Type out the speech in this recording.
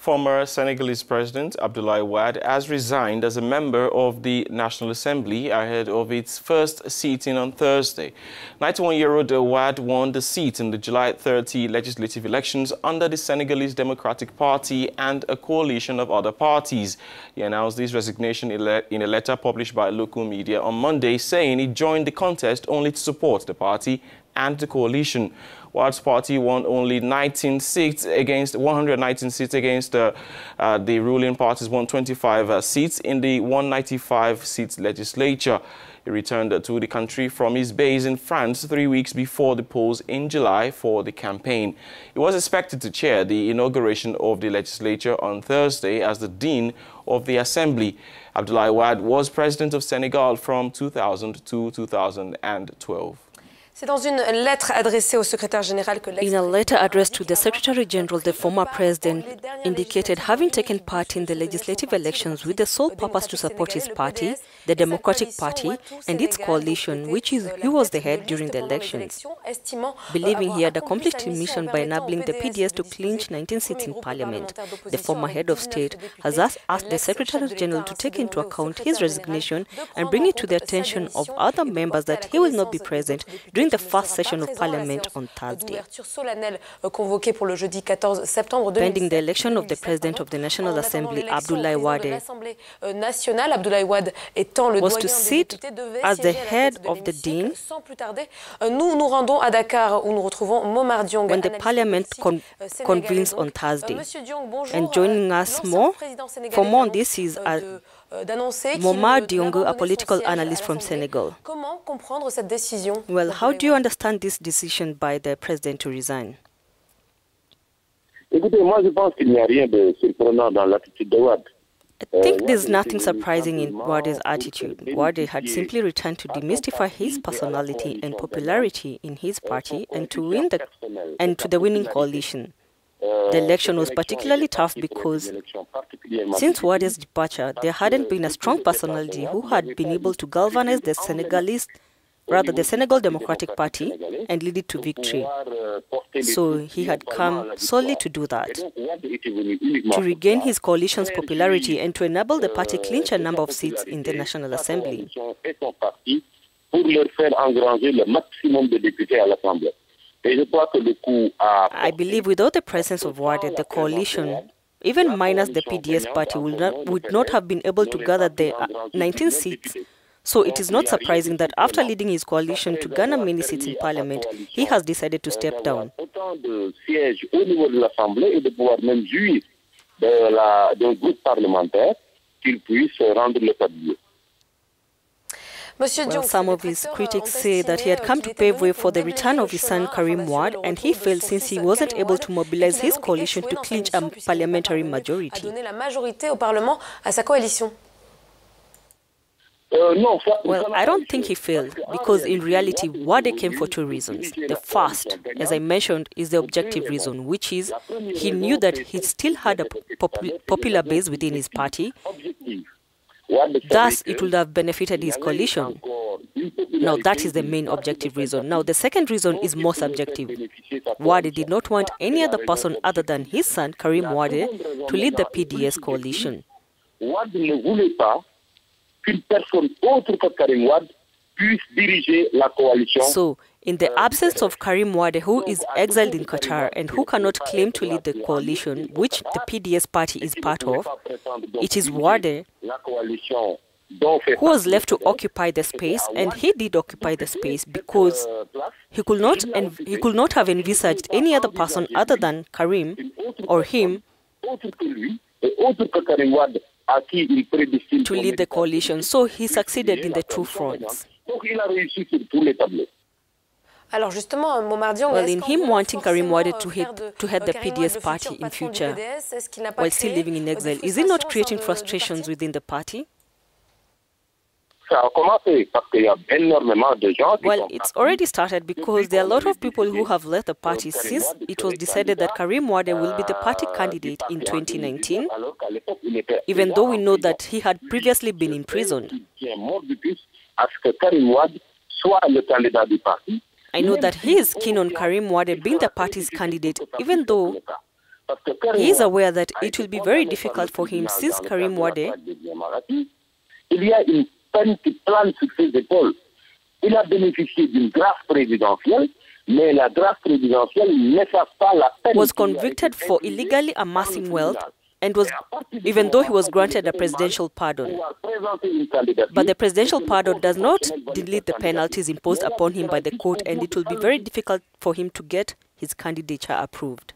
Former Senegalese President Abdoulaye Wade has resigned as a member of the National Assembly ahead of its first sitting on Thursday. 91-year-old Wade won the seat in the July 30 legislative elections under the Senegalese Democratic Party and a coalition of other parties. He announced his resignation in a letter published by local media on Monday, saying he joined the contest only to support the party and the coalition. Wade's party won only 19 seats against 119 seats against the ruling party's 125 seats in the 195 seats legislature. He returned to the country from his base in France 3 weeks before the polls in July for the campaign. He was expected to chair the inauguration of the legislature on Thursday as the Dean of the Assembly. Abdoulaye Wade was president of Senegal from 2000 to 2012. In a letter addressed to the Secretary General, the former president indicated having taken part in the legislative elections with the sole purpose to support his party, the Democratic Party, and its coalition, which he was the head during the elections. Believing he had accomplished his mission by enabling the PDS to clinch 19 seats in Parliament, the former head of state has asked the Secretary General to take into account his resignation and bring it to the attention of other members that he will not be present during the first session of Parliament on Thursday. Pending the election of the President of the National Assembly, Abdoulaye Wade was to sit as the head of the Dean when the Parliament convenes on Thursday. And joining us for more on this is Momar Diongo, a political analyst from Senegal. Well, how do you understand this decision by the president to resign? I think there's nothing surprising in Wade's attitude. Wade had simply returned to demystify his personality and popularity in his party and to win the winning coalition. The election was particularly tough because since Wade's departure, there hadn't been a strong personality who had been able to galvanize the Senegal Democratic Party and lead it to victory. So he had come solely to do that, to regain his coalition's popularity and to enable the party clinch a number of seats in the National Assembly. I believe without the presence of Wade, the coalition, even minus the PDS party, would not have been able to gather the 19 seats. So it is not surprising that after leading his coalition to garner many seats in Parliament, he has decided to step down. Well, some of his critics say that he had come to pave way for the return of his son Karim Wade, and he failed since he wasn't able to mobilize his coalition to clinch a parliamentary majority. Well, I don't think he failed, because in reality, Wade came for two reasons. The first, as I mentioned, is the objective reason, which is he knew that he still had a popular base within his party. Thus, it would have benefited his coalition. Now, that is the main objective reason. Now, the second reason is more subjective. Wade did not want any other person other than his son, Karim Wade, to lead the PDS coalition. So, in the absence of Karim Wade, who is exiled in Qatar and who cannot claim to lead the coalition, which the PDS party is part of, it is Wade who was left to occupy the space, and he did occupy the space because he could not have envisaged any other person other than Karim or him to lead the coalition. So he succeeded in the two fronts. Well, in him wanting Karim Wade to head the PDS party in future, while still living in exile, is it not creating frustrations within the party? Well, it's already started because there are a lot of people who have left the party since it was decided that Karim Wade will be the party candidate in 2019, even though we know that he had previously been imprisoned. I know that he is keen on Karim Wade being the party's candidate, even though He is aware that it will be very difficult for him since Karim Wade il y a une peine qui plane sur ses épaules. Il a bénéficié d'une grâce présidentielle, mais la grâce présidentielle n'efface pas la peine. Was convicted for illegally amassing wealth and was, even though he was granted a presidential pardon. But the presidential pardon does not delete the penalties imposed upon him by the court, and it will be very difficult for him to get his candidature approved.